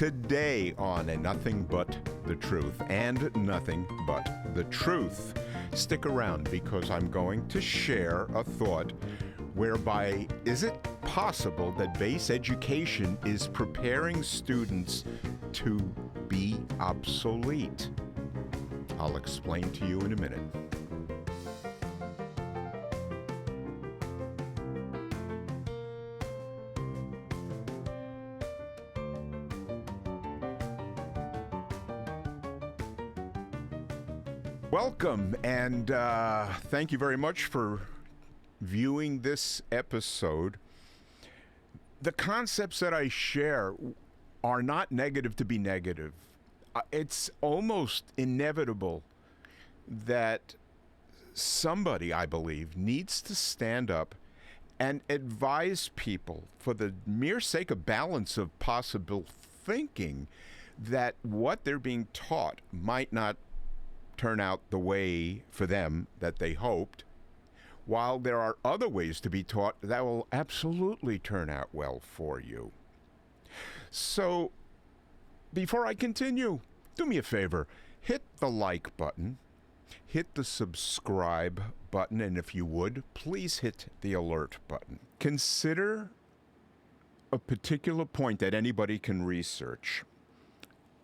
Today on And Nothing But the Truth, and Nothing But the Truth. Stick around because I'm going to share a thought whereby is it possible that base education is preparing students to be obsolete? I'll explain to you in a minute. Welcome, and thank you very much for viewing this episode. The concepts that I share are not negative to be negative. It's almost inevitable that somebody, I believe, needs to stand up and advise people for the mere sake of balance of possible thinking that what they're being taught might not turn out the way for them that they hoped, while there are other ways to be taught that will absolutely turn out well for you. So, before I continue, do me a favor, hit the like button, hit the subscribe button, and if you would, please hit the alert button. Consider a particular point that anybody can research.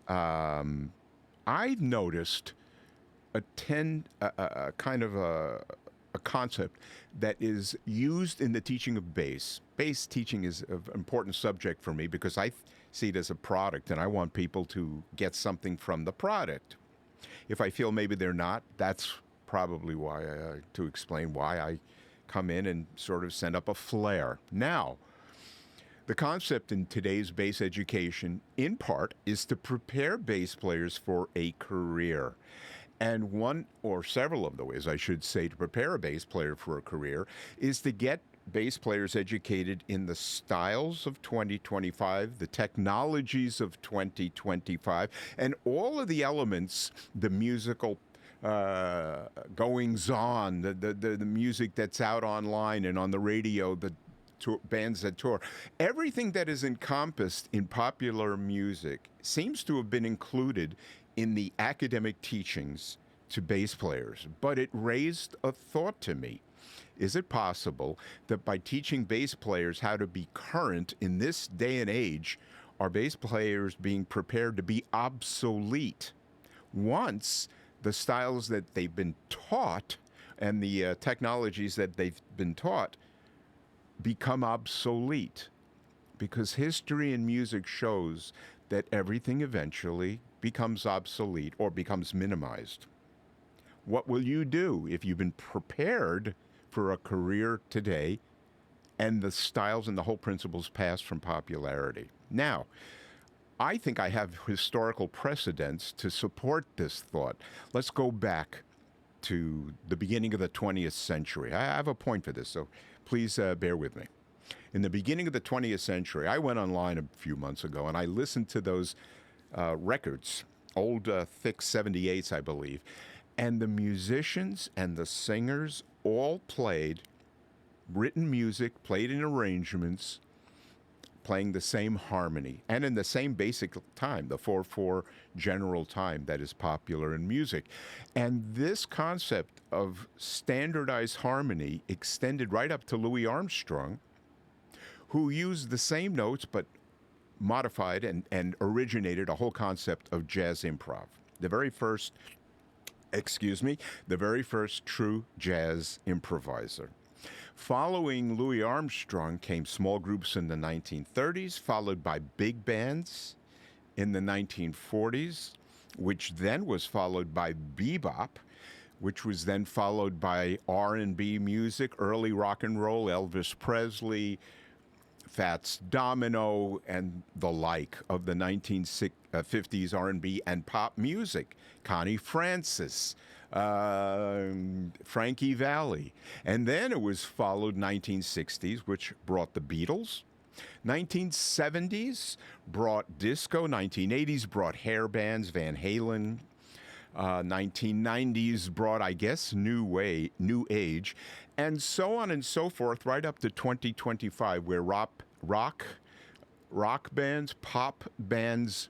I've noticed a concept that is used in the teaching of bass. Bass teaching is an important subject for me because I see it as a product and I want people to get something from the product. If I feel maybe they're not, that's probably why, to explain why I come in and sort of send up a flare. Now, the concept in today's bass education, in part, is to prepare bass players for a career. And one or several of the ways, I should say, to prepare a bass player for a career is to get bass players educated in the styles of 2025, the technologies of 2025, and all of the elements, the musical goings-on, the music that's out online and on the radio, the bands that tour. Everything that is encompassed in popular music seems to have been included in the academic teachings to bass players, but it raised a thought to me. Is it possible that by teaching bass players how to be current in this day and age, are bass players being prepared to be obsolete once the styles that they've been taught and the technologies that they've been taught become obsolete? Because history and music shows that everything eventually becomes obsolete or becomes minimized. What will you do if you've been prepared for a career today and the styles and the whole principles pass from popularity? Now, I think I have historical precedents to support this thought. Let's go back to the beginning of the 20th century. I have a point for this, so please bear with me. In the beginning of the 20th century, I went online a few months ago and I listened to those records, old thick 78s, I believe, and the musicians and the singers all played written music, played in arrangements, playing the same harmony, and in the same basic time, the 4/4 general time that is popular in music. And this concept of standardized harmony extended right up to Louis Armstrong, who used the same notes but modified and originated a whole concept of jazz improv. The very first true jazz improviser. Following Louis Armstrong came small groups in the 1930s, followed by big bands in the 1940s, which then was followed by bebop, which was then followed by R&B music, early rock and roll, Elvis Presley, Fats Domino, and the like of the 1950s R&B and pop music. Connie Francis, Frankie Valli. And then it was followed 1960s, which brought the Beatles. 1970s brought disco. 1980s brought hair bands, Van Halen. 1990s brought, I guess, new age, and so on and so forth, right up to 2025, where rock rock bands, pop bands,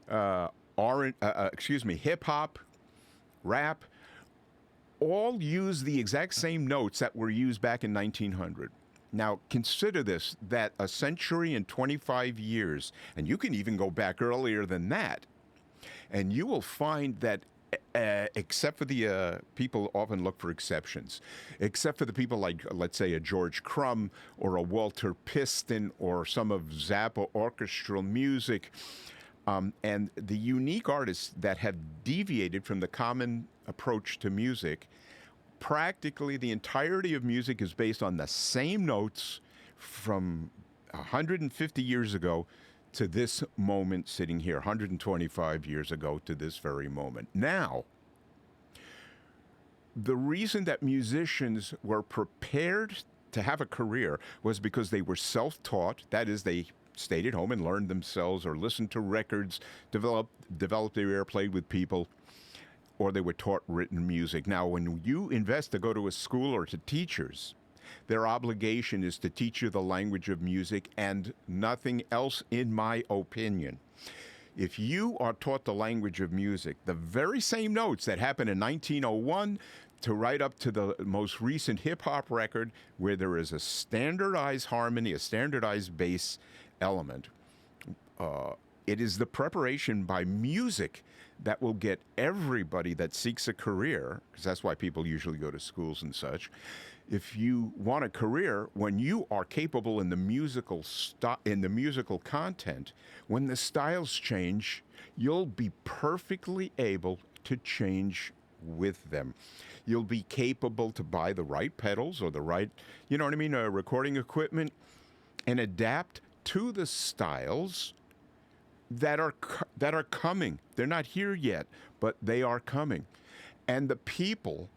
hip hop, rap, all use the exact same notes that were used back in 1900. Now, consider this, that a century and 25 years, and you can even go back earlier than that, and you will find that except for the people often look for exceptions, except for the people like, let's say, a George Crumb or a Walter Piston or some of Zappa orchestral music, and the unique artists that have deviated from the common approach to music. Practically the entirety of music is based on the same notes from 150 years ago to this moment sitting here, 125 years ago to this very moment. Now, the reason that musicians were prepared to have a career was because they were self-taught. That is, they stayed at home and learned themselves or listened to records, developed their ear, played with people, or they were taught written music. Now, when you invest to go to a school or to teachers, their obligation is to teach you the language of music and nothing else, in my opinion. If you are taught the language of music, the very same notes that happened in 1901 to right up to the most recent hip-hop record where there is a standardized harmony, a standardized bass element, it is the preparation by music that will get everybody that seeks a career, because that's why people usually go to schools and such. If you want a career, when you are capable in the musical content, when the styles change, you'll be perfectly able to change with them. You'll be capable to buy the right pedals or the right, you know what I mean, recording equipment, and adapt to the styles that are coming. They're not here yet, but they are coming. And the people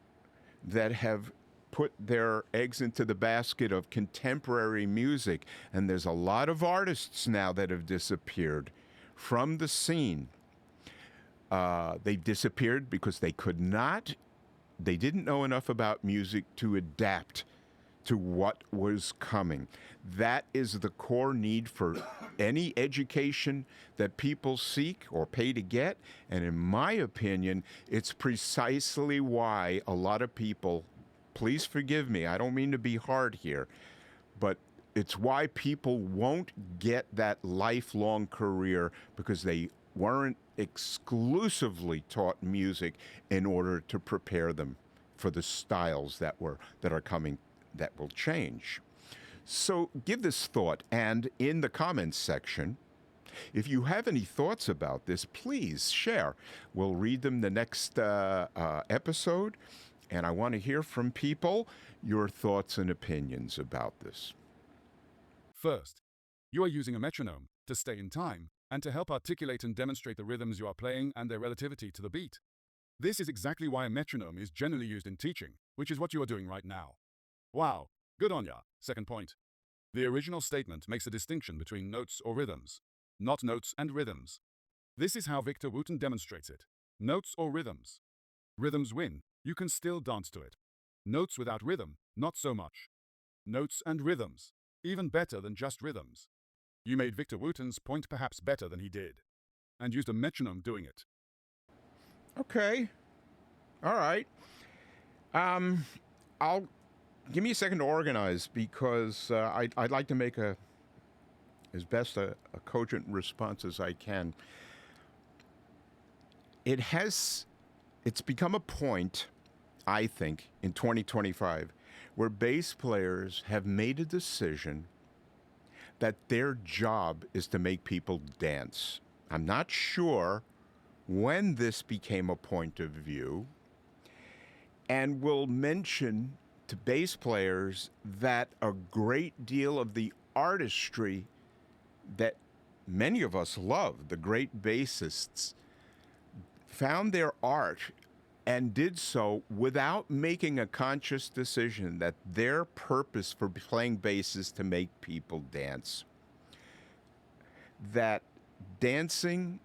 that have put their eggs into the basket of contemporary music, and there's a lot of artists now that have disappeared from the scene. They disappeared because they didn't know enough about music to adapt to what was coming. That is the core need for any education that people seek or pay to get. And in my opinion, it's precisely why a lot of people, please forgive me, I don't mean to be hard here, but it's why people won't get that lifelong career, because they weren't exclusively taught music in order to prepare them for the styles that are coming, that will change. So give this thought, and in the comments section, if you have any thoughts about this, please share. We'll read them the next episode, and I want to hear from people your thoughts and opinions about this. First, you are using a metronome to stay in time and to help articulate and demonstrate the rhythms you are playing and their relativity to the beat. This is exactly why a metronome is generally used in teaching, which is what you are doing right now. Wow, good on ya. Second point. The original statement makes a distinction between notes or rhythms, not notes and rhythms. This is how Victor Wooten demonstrates it. Notes or rhythms. Rhythms win, you can still dance to it. Notes without rhythm, not so much. Notes and rhythms, even better than just rhythms. You made Victor Wooten's point perhaps better than he did, and used a metronome doing it. Okay. All right. I'll give me a second to organize, because I'd like to make as best a cogent response as I can. It's become a point, I think, in 2025, where bass players have made a decision that their job is to make people dance. I'm not sure when this became a point of view, and will mention to bass players that a great deal of the artistry that many of us love, the great bassists, found their art and did so without making a conscious decision that their purpose for playing bass is to make people dance. That dancing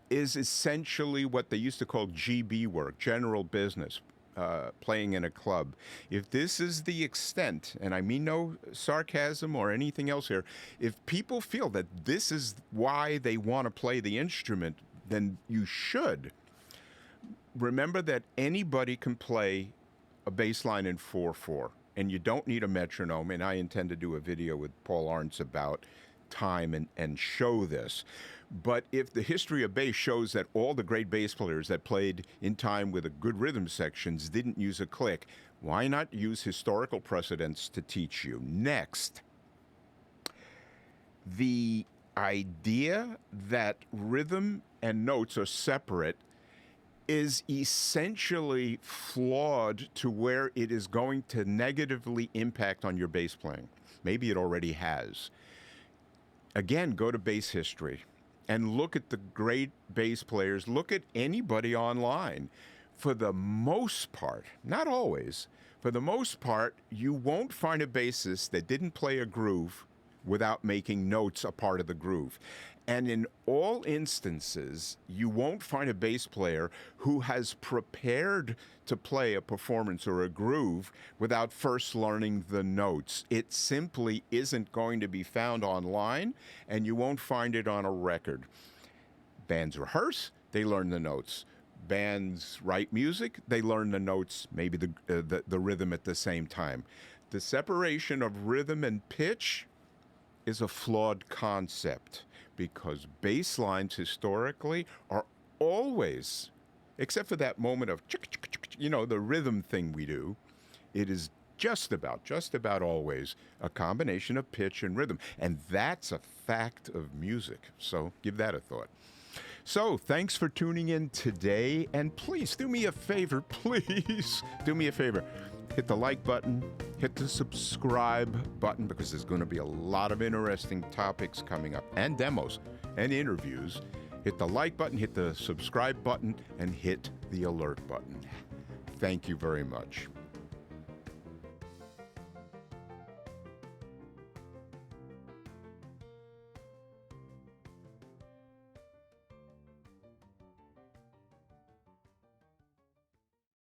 is essentially what they used to call GB work, general business. playing in a club, if this is the extent, and I mean no sarcasm or anything else here, if people feel that this is why they want to play the instrument, then you should. Remember that anybody can play a bass line in 4/4, and you don't need a metronome. And I intend to do a video with Paul Arntz about time and show this. But if the history of bass shows that all the great bass players that played in time with a good rhythm sections didn't use a click, why not use historical precedents to teach you? Next, the idea that rhythm and notes are separate is essentially flawed to where it is going to negatively impact on your bass playing. Maybe it already has. Again, go to bass history and look at the great bass players. Look at anybody online. For the most part, not always, for the most part, you won't find a bassist that didn't play a groove without making notes a part of the groove. And in all instances, you won't find a bass player who has prepared to play a performance or a groove without first learning the notes. It simply isn't going to be found online, and you won't find it on a record. Bands rehearse, they learn the notes. Bands write music, they learn the notes, maybe the rhythm at the same time. The separation of rhythm and pitch is a flawed concept, because bass lines historically are always, except for that moment of, the rhythm thing we do, it is just about always a combination of pitch and rhythm. And that's a fact of music. So give that a thought. So thanks for tuning in today. And please do me a favor, please do me a favor. Hit the like button, hit the subscribe button, because there's going to be a lot of interesting topics coming up, and demos and interviews. Hit the like button, hit the subscribe button, and hit the alert button. Thank you very much.